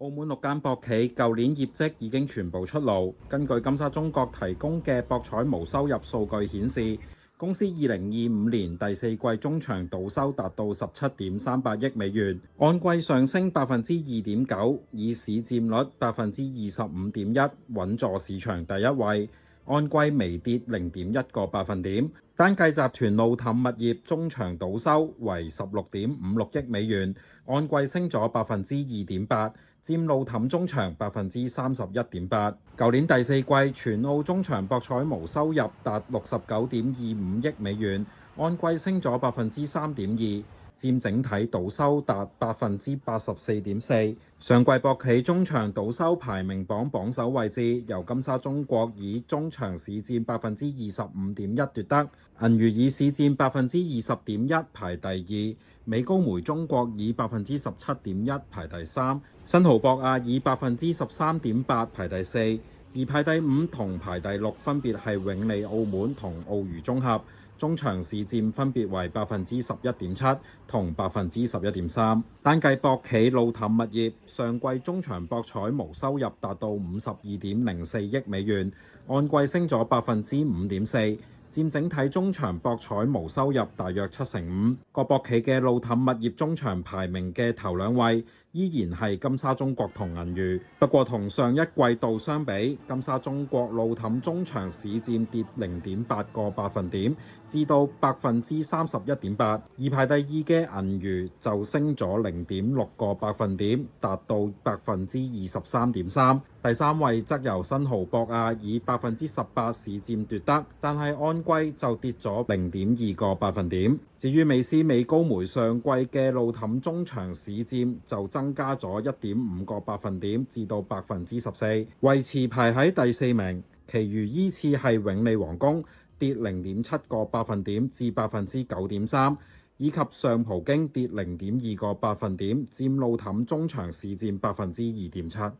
澳門6間博企舊年業績已經全部出爐。根據金沙中國提供嘅博彩無收入數據顯示，公司2025年第四季中場賭收達到17.38億美元，按季上升2.9%，以市佔率25.1%穩坐市場第一位，按季微跌0.1個百分點。單計集團路氹物業中場賭收為16.56億美元，按季升咗2.8%，佔路氹中場31.8%。舊年第四季全澳中場博彩無收入達69.25億美元，按季升咗3.2%，佔整體賭收達84.4%。上季博企中場賭收排名榜首位置由金沙中國以中場市佔25.1%奪得，銀娛以市佔20.1%排第二，美高梅中國以17.1%排第三，新濠博亞以13.8%排第四，而排第五同排第六分別係永利澳門同澳娛綜合，中場市佔分別為11.7%同11.3%。單計博企路氹物業上季中場博彩無收入達到52.04億美元，按季升咗5.4%。佔整體中場博彩無收入大約75%。各博企嘅路氹物業中場排名嘅頭兩位依然係金沙中國同銀娛，不過同上一季度相比，金沙中國路氹中場市佔跌0.8個百分點，至到31.8%，而排第二嘅銀娛就升咗0.6個百分點，達到23.3%。第三位則由新濠博亞以18%市佔奪得，但係按季就跌咗0.2個百分點。至於美斯美高梅上季嘅路氹中場市佔就增加咗1.5個百分點，至到14%，維持排喺第四名。其餘依次係永利皇宮跌0.7個百分點至9.3%，以及上葡京跌0.2個百分點，佔路氹中場市佔2.7%。